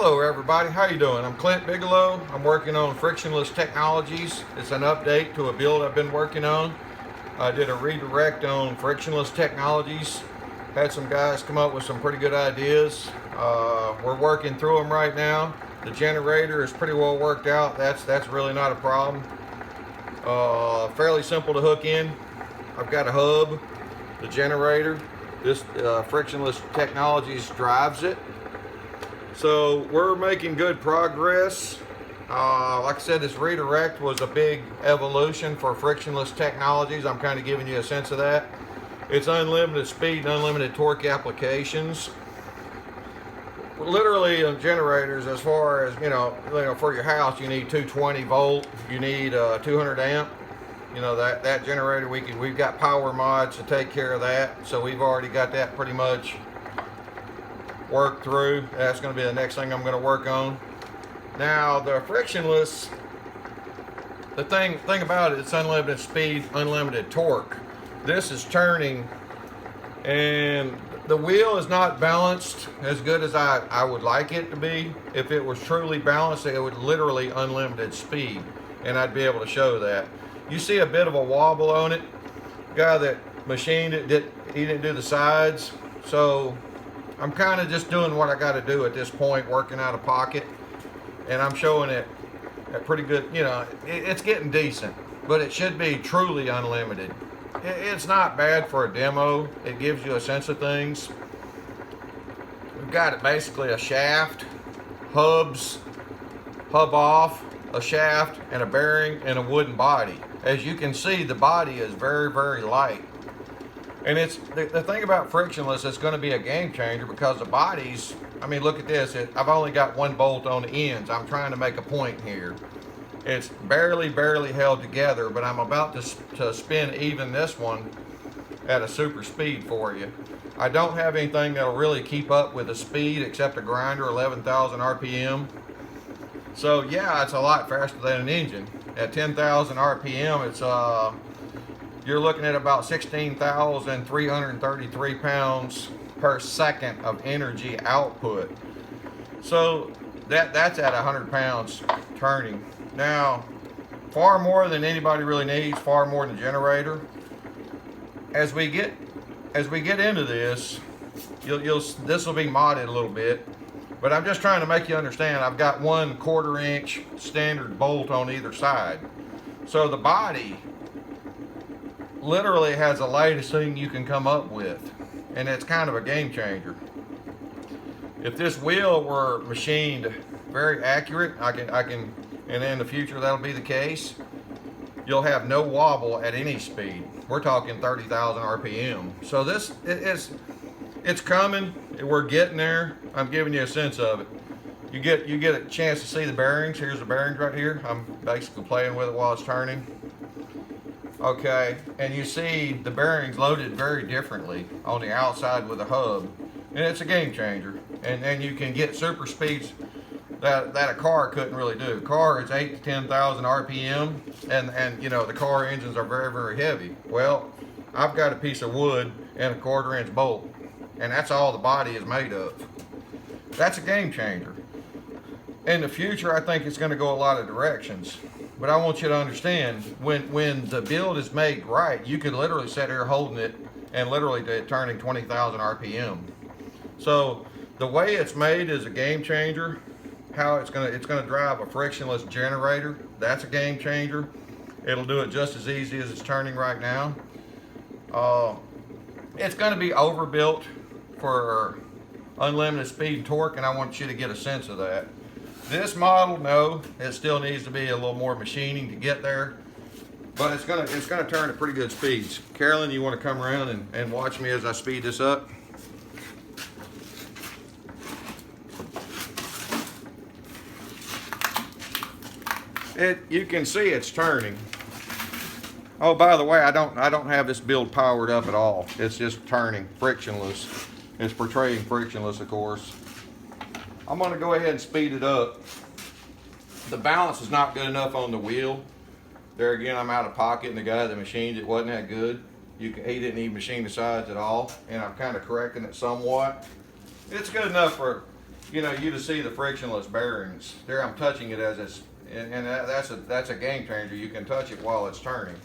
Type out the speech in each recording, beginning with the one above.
Hello everybody, how you doing? I'm Clint Bigelow. I'm working on Frictionless Technologies. It's an update to a build I've been working on. I did a redirect on Frictionless Technologies. Had some guys come up with some pretty good ideas. We're working through them right now. The generator is pretty well worked out. That's really not a problem. Fairly simple to hook in. I've got a hub, the generator. This Frictionless Technologies drives it. So we're making good progress. Like I said, this redirect was a big evolution for Frictionless Technologies. I'm kind of giving you a sense of that. It's unlimited speed and unlimited torque applications. Literally on generators, as far as, for your house, you need 220 volt, you need 200 amp. That generator, we've got power mods to take care of that. So we've already got that pretty much work through. That's going to be the next thing I'm going to work on. Now the frictionless, the thing about it, it's unlimited speed, unlimited torque. This is turning, and the wheel is not balanced as good as I would like it to be. If it was truly balanced, it would literally unlimited speed, and I'd be able to show that. You see a bit of a wobble on it. The guy that machined it, he didn't do the sides, so I'm kind of just doing what I got to do at this point, working out of pocket, and I'm showing it at pretty good, it's getting decent, but it should be truly unlimited. It's not bad for a demo. It gives you a sense of things. We've got it basically a shaft, hubs, hub off, a shaft, and a bearing, and a wooden body. As you can see, the body is very, very light. And it's the thing about frictionless, it's going to be a game changer because the bodies, look at this. I've only got one bolt on the ends. I'm trying to make a point here. It's barely held together, but I'm about to spin even this one at a super speed for you. I don't have anything that'll really keep up with the speed except a grinder, 11,000 RPM. So yeah, it's a lot faster than an engine. At 10,000 RPM, it's you're looking at about 16,333 pounds per second of energy output. So that's at 100 pounds turning. Now, far more than anybody really needs, far more than the generator. As we get into this, this will be modded a little bit, but I'm just trying to make you understand. I've got 1/4 inch standard bolt on either side. So the body literally has the latest thing you can come up with, and it's kind of a game changer. If this wheel were machined very accurate, I can, and in the future that'll be the case, you'll have no wobble at any speed. We're talking 30,000 RPM. So it's coming. We're getting there. I'm giving you a sense of it. You get a chance to see the bearings. Here's the bearings right here. I'm basically playing with it while it's turning. Okay, and you see the bearings loaded very differently on the outside with a hub, and it's a game changer. And you can get super speeds that a car couldn't really do. A car is 8 to 10,000 RPM, and the car engines are very, very heavy. Well, I've got a piece of wood and a 1/4 inch bolt, and that's all the body is made of. That's a game changer. In the future, I think it's going to go a lot of directions. But I want you to understand, when the build is made right, you could literally sit here holding it and literally turning 20,000 RPM. So the way it's made is a game changer. How it's gonna drive a frictionless generator, that's a game changer. It'll do it just as easy as it's turning right now. It's going to be overbuilt for unlimited speed and torque, and I want you to get a sense of that. This model, no, it still needs to be a little more machining to get there, but it's gonna turn at pretty good speeds. Carolyn, you want to come around and watch me as I speed this up? You can see it's turning. Oh, by the way, I don't have this build powered up at all. It's just turning frictionless. It's portraying frictionless, of course. I'm going to go ahead and speed it up. The balance is not good enough on the wheel. There again, I'm out of pocket, and the guy that machined it wasn't that good. He didn't even machine the sides at all, and I'm kind of correcting it somewhat. It's good enough for you know, you to see the frictionless bearings. There I'm touching it as it's, and that's a game changer. You can touch it while it's turning.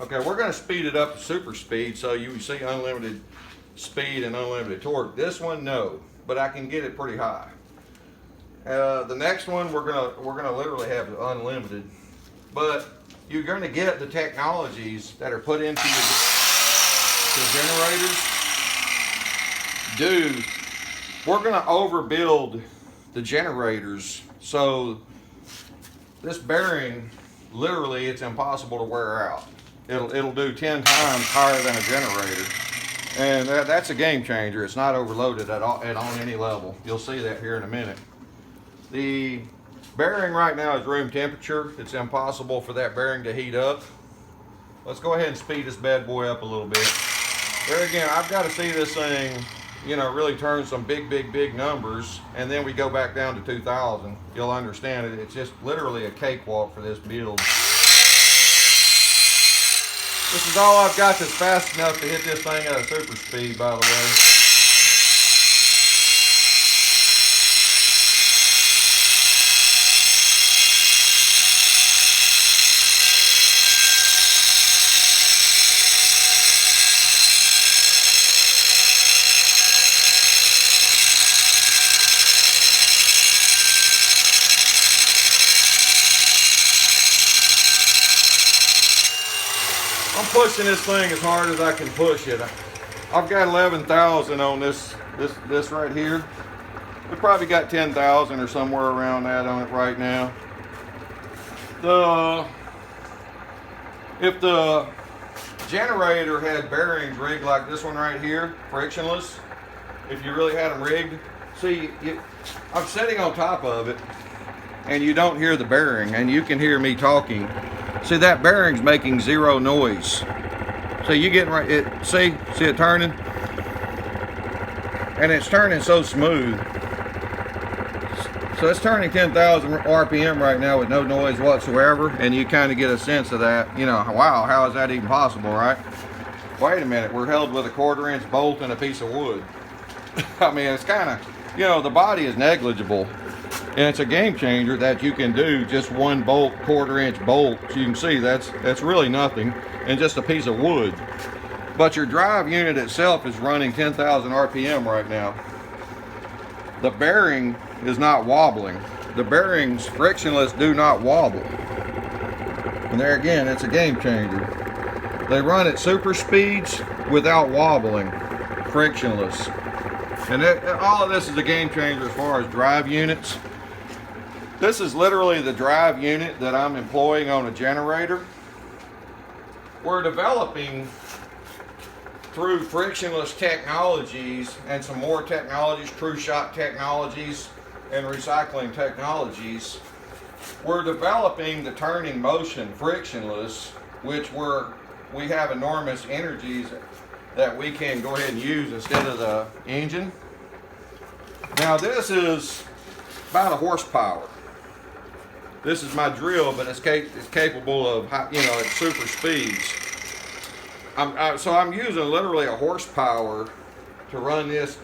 Okay, we're going to speed it up to super speed so you see unlimited speed and unlimited torque. This one, no, but I can get it pretty high. The next one, we're gonna literally have unlimited, but you're going to get the technologies that are put into the generators. We're going to overbuild the generators, so this bearing, literally, it's impossible to wear out. It'll do 10 times higher than a generator, and that's a game changer. It's not overloaded at all on any level. You'll see that here in a minute. The bearing right now is room temperature. It's impossible for that bearing to heat up. Let's go ahead and speed this bad boy up a little bit. There again, I've got to see this thing, you know, really turn some big numbers, and then we go back down to 2,000. You'll understand it. It's just literally a cakewalk for this build. This is all I've got that's fast enough to hit this thing at a super speed, by the way. I'm pushing this thing as hard as I can push it. I've got 11,000 on this right here. We probably got 10,000 or somewhere around that on it right now. If the generator had bearings rigged like this one right here, frictionless, if you really had them rigged, see, I'm sitting on top of it, and you don't hear the bearing, and you can hear me talking. See, that bearing's making zero noise. So you getting right, see it turning? And it's turning so smooth. So it's turning 10,000 RPM right now with no noise whatsoever, and you kind of get a sense of that. You know, wow, how is that even possible, right? Wait a minute, we're held with a 1/4-inch bolt and a piece of wood. I mean, it's kind of, you know, the body is negligible. And it's a game changer that you can do just one bolt, 1/4-inch bolt. So you can see that's really nothing, and just a piece of wood. But your drive unit itself is running 10,000 RPM right now. The bearing is not wobbling. The bearings, frictionless, do not wobble. And there again, it's a game changer. They run at super speeds without wobbling, frictionless. And all of this is a game changer as far as drive units. This is literally the drive unit that I'm employing on a generator. We're developing through Frictionless Technologies and some more technologies, true shot technologies and recycling technologies. We're developing the turning motion frictionless, which we have enormous energies that we can go ahead and use instead of the engine. Now this is about 1 horsepower. This is my drill, but it's capable of, you know, at super speeds. So I'm using literally 1 horsepower to run this,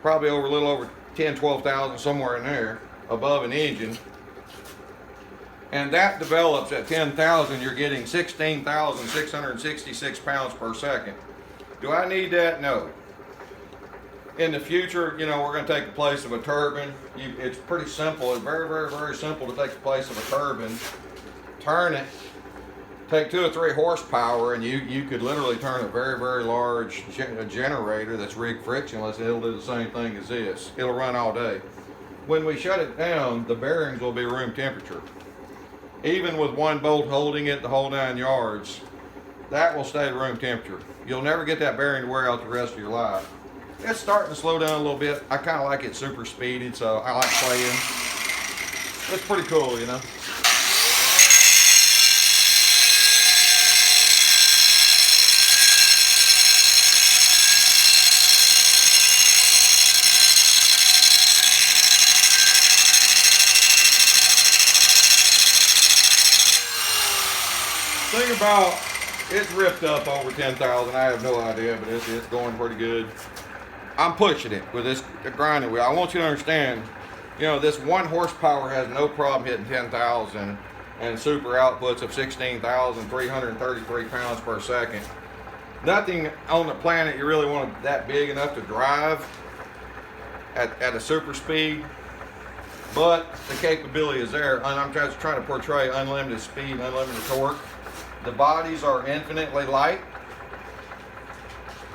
probably a little over 10, 12,000, somewhere in there, above an engine. And that develops at 10,000, you're getting 16,666 pounds per second. Do I need that? No. In the future, you know, we're going to take the place of a turbine. It's pretty simple. It's very simple to take the place of a turbine. Turn it, take 2 or 3 horsepower, and you could literally turn a very large generator that's rigged frictionless, and it'll do the same thing as this. It'll run all day. When we shut it down, the bearings will be room temperature. Even with 1 bolt holding it the whole 9 yards, that will stay room temperature. You'll never get that bearing to wear out the rest of your life. It's starting to slow down a little bit. I kind of like it super speeded, so I like playing. It's pretty cool, you know. Thing about, it's ripped up over 10,000. I have no idea, but it's going pretty good. I'm pushing it with this grinding wheel. I want you to understand, you know, this 1 horsepower has no problem hitting 10,000 and super outputs of 16,333 pounds per second. Nothing on the planet you really want that big enough to drive at a super speed, but the capability is there, and I'm just trying to portray unlimited speed, unlimited torque. The bodies are infinitely light.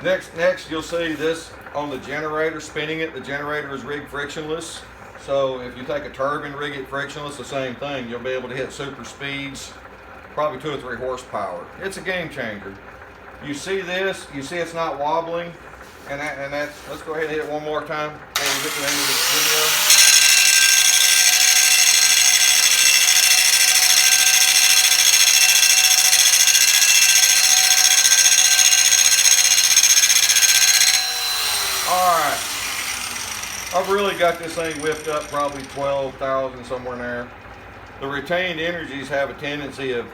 Next, you'll see this on the generator, spinning it. The generator is rigged frictionless. So if you take a turbine, rig it frictionless, the same thing. You'll be able to hit super speeds, probably 2 or 3 horsepower. It's a game changer. You see this, you see it's not wobbling, and that's, let's go ahead and hit it one more time before we get to the end of this video. Alright, I've really got this thing whipped up probably 12,000 somewhere in there. The retained energies have a tendency of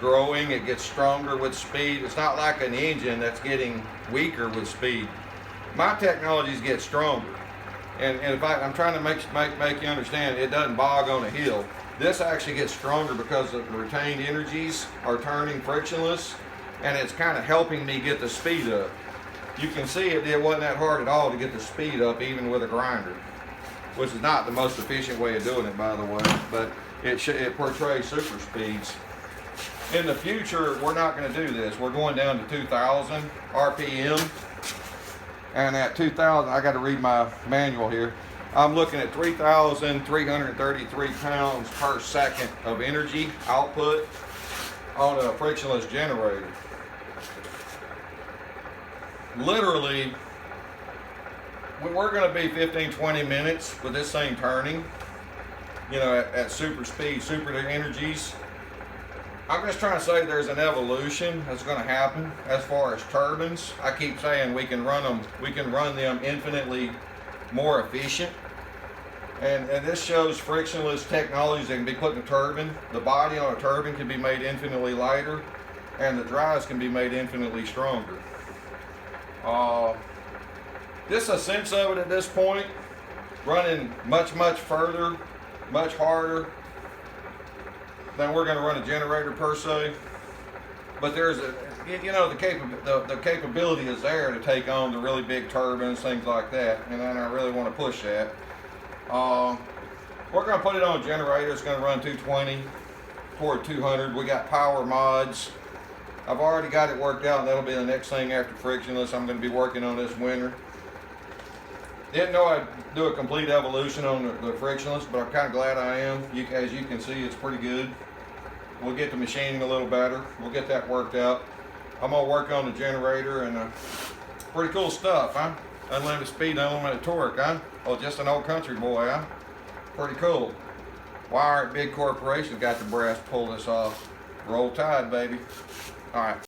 growing. It gets stronger with speed. It's not like an engine that's getting weaker with speed. My technologies get stronger. And in fact, I'm trying to make you understand, it doesn't bog on a hill. This actually gets stronger because the retained energies are turning frictionless, and it's kind of helping me get the speed up. You can see it wasn't that hard at all to get the speed up even with a grinder, which is not the most efficient way of doing it, by the way, but it portrays super speeds. In the future, we're not going to do this. We're going down to 2,000 RPM, and at 2,000, I got to read my manual here. I'm looking at 3,333 pounds per second of energy output on a frictionless generator. Literally, we're going to be 15-20 minutes with this thing turning, you know, at super speed, super energies. I'm just trying to say there's an evolution that's going to happen as far as turbines. I keep saying we can run them infinitely more efficient. And this shows frictionless technologies that can be put in a turbine. The body on a turbine can be made infinitely lighter, and the drives can be made infinitely stronger. Just a sense of it at this point, running much further, much harder than we're going to run a generator per se. But there's a, you know, the capability is there to take on the really big turbines, things like that, and I really want to push that. We're going to put it on a generator. It's going to run 220 toward 200. We got power mods. I've already got it worked out, and that'll be the next thing after frictionless I'm going to be working on this winter. Didn't know I'd do a complete evolution on the frictionless, but I'm kind of glad I am. As you can see, it's pretty good. We'll get the machining a little better. We'll get that worked out. I'm going to work on the generator, and pretty cool stuff, huh? Unlimited speed, unlimited torque, huh? Oh, just an old country boy, huh? Pretty cool. Why aren't big corporations got the brass to pull this off? Roll Tide, baby. All right.